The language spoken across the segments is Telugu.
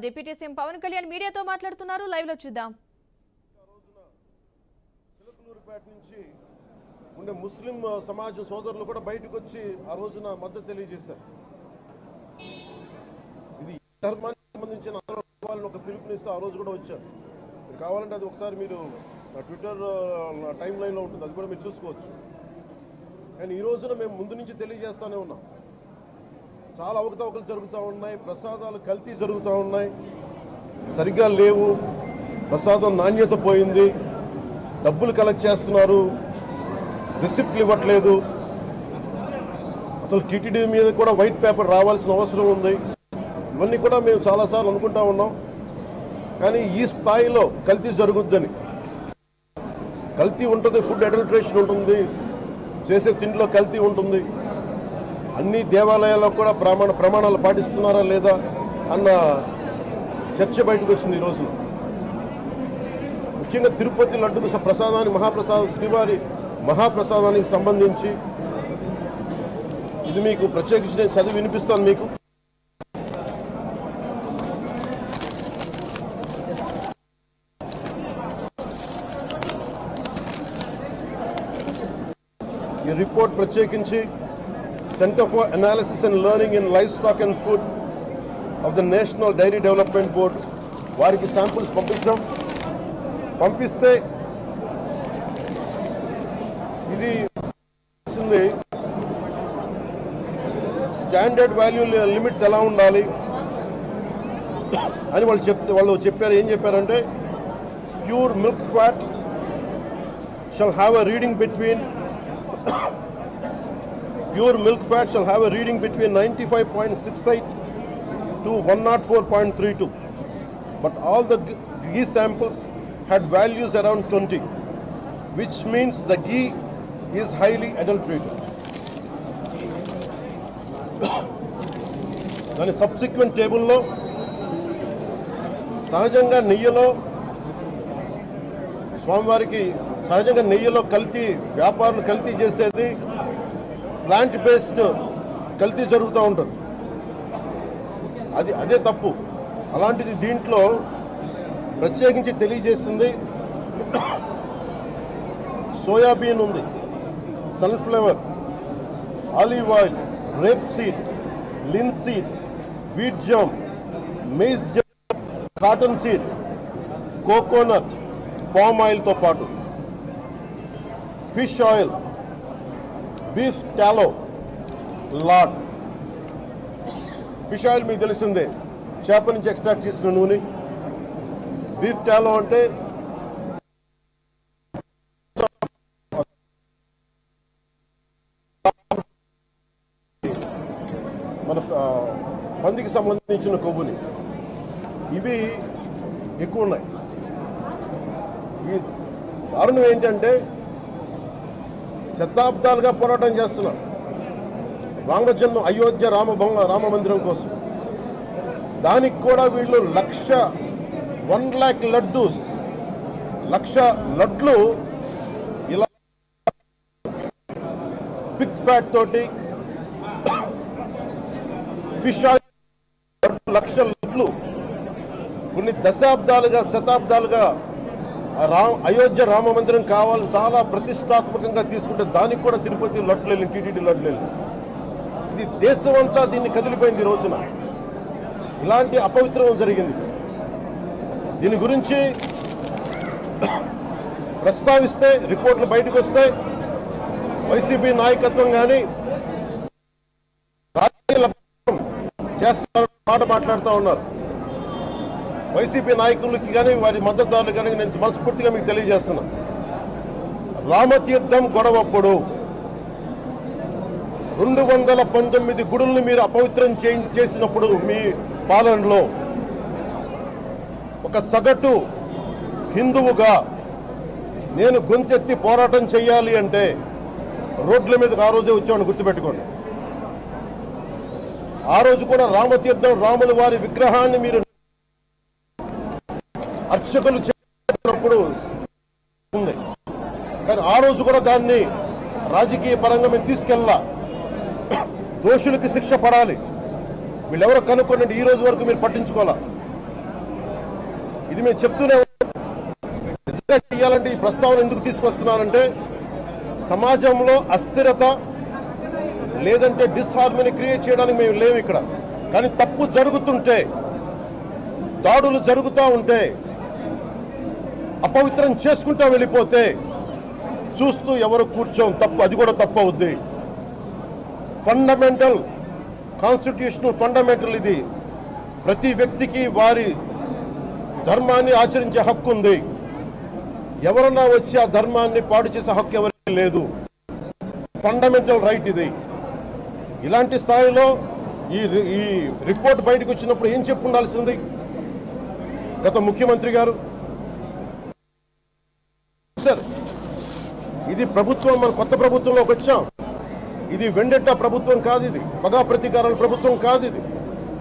డిప్యూటీ సీఎం పవన్ కళ్యాణ్ మీడియాతో మాట్లాడుతున్నారు. లైవ్ లో చూద్దాం. చిలకలూరుపేట నుంచి ఉండే ముస్లిం సమాజం సోదరులు కూడా బయటకు వచ్చి ఆ రోజున మద్దతు తెలియజేశారు. ఇది ధర్మానికి సంబంధించిన వాళ్ళని ఒక పిలుపునిస్తూ ఆ రోజు కూడా వచ్చారు. కావాలంటే అది ఒకసారి మీరు ట్విట్టర్ టైం లైన్లో ఉంటుంది, అది కూడా మీరు చూసుకోవచ్చు. కానీ ఈ రోజున మేము ముందు నుంచి తెలియజేస్తూనే ఉన్నాం, చాలా అవకతవకలు జరుగుతూ ఉన్నాయి, ప్రసాదాలు కల్తీ జరుగుతూ ఉన్నాయి, సరిగ్గా లేవు, ప్రసాదం నాణ్యత పోయింది, డబ్బులు కలెక్ట్ చేస్తున్నారు, రిసిప్ట్లు ఇవ్వట్లేదు, అసలు టీటీడీ మీద కూడా వైట్ పేపర్ రావాల్సిన అవసరం ఉంది. ఇవన్నీ కూడా మేము చాలాసార్లు అనుకుంటా ఉన్నాం. కానీ ఈ స్థాయిలో కల్తీ జరుగుద్దని, కల్తీ ఉంటుంది, ఫుడ్ అడల్ట్రేషన్ ఉంటుంది, చేసే తిండిలో కల్తీ ఉంటుంది, అన్ని దేవాలయాల్లో కూడా ప్రమాణాలు పాటిస్తున్నారా లేదా అన్న చర్చ బయటకు వచ్చింది ఈరోజు. ముఖ్యంగా తిరుపతి లడ్డు ప్రసాదానికి మహాప్రసాదం శ్రీవారి మహాప్రసాదానికి సంబంధించి ఇది మీకు ప్రత్యేకించి నేను చదివి వినిపిస్తాను మీకు. ఈ రిపోర్ట్ ప్రత్యేకించి centre for analysis and learning in livestock and food of the national dairy development board వారికి శాంపుల్స్ పంపించాం. పంపిస్తే ఇది స్టాండర్డ్ వాల్యూ లిమిట్స్ ఎలా ఉండాలి అని వాళ్ళు చెప్పారు. ఏం చెప్పారంటే pure milk fat shall have a reading between 95.68 to 104.32, but all the ghee samples had values around 20, which means the ghee is highly adulterated. దాని సబ్సిక్వెంట్ టేబుల్లో సహజంగా నెయ్యిలో కల్తీ వ్యాపారులు కల్తీ చేసేది ప్లాంట్ బేస్డ్ కల్తీ జరుగుతూ ఉంటుంది. అదే తప్పు. అలాంటిది దీంట్లో ప్రత్యేకించి తెలియజేసింది సోయాబీన్ ఉంది, sunflower, olive oil, rape seed, linseed, wheat germ, maize germ, cotton seed, coconut, palm ఆయిల్తో పాటు fish oil, beef tallow, lard. Fish oil మీకు తెలిసిందే, చేప నుంచి ఎక్స్ట్రాక్ట్ చేసిన నూనె. బీఫ్ టాలో అంటే మన పందికి సంబంధించిన కొవ్వుని. ఇవి ఎక్కువ ఉన్నాయి. ఈ కారణం ఏంటంటే శతాబ్దాలుగా పోరాటం చేస్తున్నారు రామజన్మ అయోధ్య రామ మందిరం కోసం. దానికి కూడా వీళ్ళు 1,00,000 లడ్లు ఇలా పిగ్ ఫ్యాట్ తోటి ఫిష్ ఆయిల్ 1,00,000 లడ్లు కొన్ని దశాబ్దాలుగా శతాబ్దాలుగా అయోధ్య రామ మందిరం కావాలని చాలా ప్రతిష్టాత్మకంగా తీసుకుంటే దానికి కూడా తిరుపతి లడ్లు వెళ్ళింది, టీటీడీ లడ్లు వెళ్ళింది. ఇది దేశం అంతా దీన్ని కదిలిపోయింది. ఈ రోజున ఇలాంటి అపవిత్రం జరిగింది. దీని గురించి ప్రస్తావిస్తే రిపోర్ట్లు బయటకు వస్తాయి. వైసీపీ నాయకత్వం కానీ రాజకీయ మాట మాట్లాడుతూ ఉన్నారు. వైసీపీ నాయకులకి కానీ వారి మద్దతుదారులు కానీ నేను మనస్ఫూర్తిగా మీకు తెలియజేస్తున్నా, రామతీర్థం గొడవప్పుడు 219 గుడుల్ని మీరు అపవిత్రం చేసినప్పుడు మీ పాలనలో ఒక సగటు హిందువుగా నేను గొంతెత్తి పోరాటం చేయాలి అంటే రోడ్ల మీదకి ఆ రోజే వచ్చామని గుర్తుపెట్టుకోండి. ఆ రోజు కూడా రామతీర్థం రాముల వారి విగ్రహాన్ని మీరు అర్చకులు చేసినప్పుడు ఉంది, కానీ ఆ రోజు కూడా దాన్ని రాజకీయ పరంగా మేము తీసుకెళ్ళా. దోషులకి శిక్ష పడాలి, వీళ్ళెవరో కనుక్కోండి. ఈ రోజు వరకు మీరు పట్టించుకోవాలా. ఇది మేము చెప్తూనే నిజంగా చేయాలంటే ఈ ప్రస్తావన ఎందుకు తీసుకొస్తున్నానంటే సమాజంలో అస్థిరత లేదంటే డిస్హార్మనీ క్రియేట్ చేయడానికి మేము లేవు ఇక్కడ. కానీ తప్పు జరుగుతుంటే, దాడులు జరుగుతూ ఉంటే, అపవిత్రం చేసుకుంటూ వెళ్ళిపోతే చూస్తూ ఎవరు కూర్చోం. తప్పు, అది కూడా తప్పు అవుద్ది. ఫండమెంటల్, కాన్స్టిట్యూషనల్ ఫండమెంటల్ ఇది. ప్రతి వ్యక్తికి వారి ధర్మాన్ని ఆచరించే హక్కు ఉంది. ఎవరన్నా వచ్చి ఆ ధర్మాన్ని పాడు చేసే హక్కు ఎవరికి లేదు. ఫండమెంటల్ రైట్ ఇది. ఇలాంటి స్థాయిలో ఈ రిపోర్ట్ బయటకు వచ్చినప్పుడు ఏం చెప్పు ఉండాల్సింది గత ముఖ్యమంత్రి గారు? సార్, ఇది ప్రభుత్వం, మన కొత్త ప్రభుత్వంలోకి వచ్చాం. ఇది వెండెట్టా ప్రభుత్వం కాదు, ఇది పగా ప్రతీకారాల ప్రభుత్వం కాదు ఇది.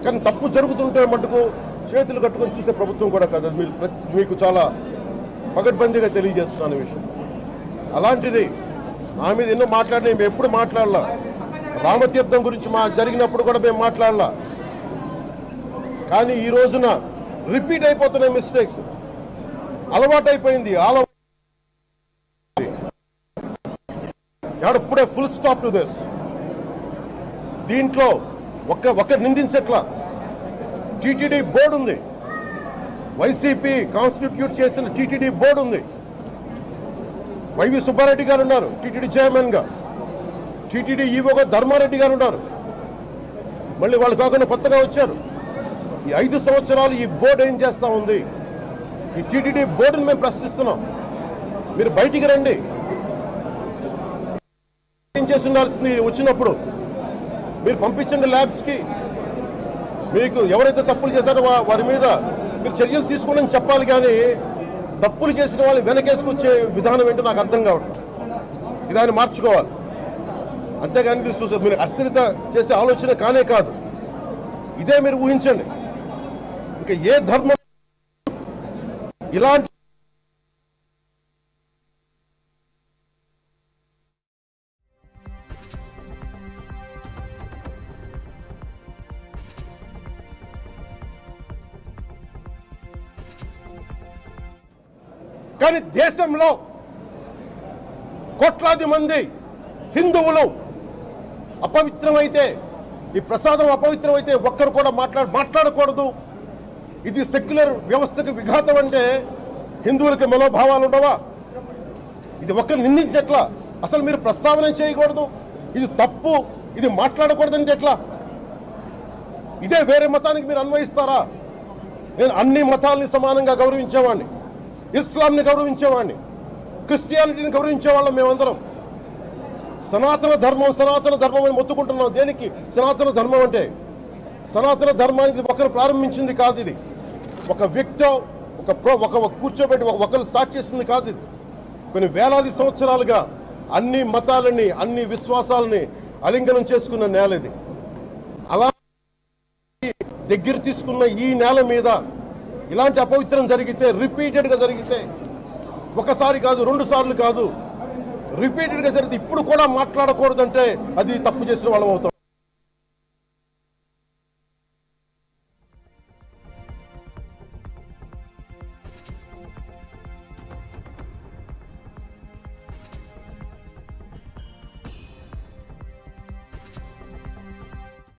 కానీ తప్పు జరుగుతుంటే మటుకు చేతులు కట్టుకొని చూసే ప్రభుత్వం కూడా కాదు. అది మీకు చాలా పగడ్బందీగా తెలియజేస్తున్నాను విషయం. అలాంటిది నా మీద ఎన్నో మాట్లాడినా మేము ఎప్పుడు మాట్లాడలా. రామతీర్థం గురించి జరిగినప్పుడు కూడా మేము మాట్లాడలా. కానీ ఈ రోజున రిపీట్ అయిపోతున్నాయి మిస్టేక్స్. అలవాటైపోయింది. ఇప్పుడే ఫుల్ స్టాప్ టు దిస్. దీంట్లో ఒక్క నిందించట్లా. టీటీడీ బోర్డు ఉంది, వైసీపీ కాన్స్టిట్యూట్ చేసిన టీటీడీ బోర్డు ఉంది. వైవి సుబ్బారెడ్డి గారు ఉన్నారు టీటీడీ చైర్మన్ గా. టీటీడీ ఈవోగా ధర్మారెడ్డి గారు ఉన్నారు. మళ్ళీ వాళ్ళు కాకుండా కొత్తగా వచ్చారు. ఈ 5 సంవత్సరాలు ఈ బోర్డు ఏం చేస్తా ఉంది? ఈ టీటీడీ బోర్డుని మేము ప్రశ్నిస్తున్నాం. మీరు బయటికి రండి. ఏం చేసి ఉండాల్సింది వచ్చినప్పుడు మీరు పంపించండి ల్యాబ్స్కి. మీకు ఎవరైతే తప్పులు చేశారో వారి మీద మీరు చర్యలు తీసుకోండి చెప్పాలి. కానీ తప్పులు చేసిన వాళ్ళు వెనకేసుకొచ్చే విధానం ఏంటో నాకు అర్థం కావట్లేదు. దాన్ని మార్చుకోవాలి. అంతేగాని చూసే మీరు అస్థిరత చేసే ఆలోచన కానే కాదు. ఇదే మీరు ఊహించండి. ఇంకా ఏ ధర్మం ఇలాంటి కానీ దేశంలో కోట్లాది మంది హిందువులు అపవిత్రమైతే, ఈ ప్రసాదం అపవిత్రమైతే ఒక్కరు కూడా మాట్లాడకూడదు. ఇది సెక్యులర్ వ్యవస్థకు విఘాతం అంటే హిందువులకి మనోభావాలు ఉండవా? ఇది ఒక్కరు నిందించట్లా. అసలు మీరు ప్రస్తావన చేయకూడదు, ఇది తప్పు, ఇది మాట్లాడకూడదంటే ఎట్లా? ఇదే వేరే మతానికి మీరు అన్వయిస్తారా? నేను అన్ని మతాలని సమానంగా గౌరవించేవాడిని. ఇస్లాంని గౌరవించేవాడిని, క్రిస్టియానిటీని గౌరవించేవాళ్ళం మేమందరం. సనాతన ధర్మం అని మొత్తుకుంటున్నాం. దేనికి సనాతన ధర్మం అంటే? సనాతన ధర్మానికి ఒకరు ప్రారంభించింది కాదు. ఇది ఒక వ్యక్తి కూర్చోబెట్టి ఒకరు స్టార్ట్ చేసింది కాదు. ఇది కొన్ని వేలాది సంవత్సరాలుగా అన్ని మతాలని, అన్ని విశ్వాసాలని అలింగనం చేసుకున్న నేల ఇది. అలా దగ్గర తీసుకున్న ఈ నేల మీద ఇలాంటి అపవిత్రం జరిగితే, రిపీటెడ్గా జరిగితే, ఒకసారి కాదు 2 సార్లు కాదు, రిపీటెడ్గా జరిగితే ఇప్పుడు కూడా మాట్లాడకూడదంటే అది తప్పు చేసిన వాళ్ళం అవుతాం.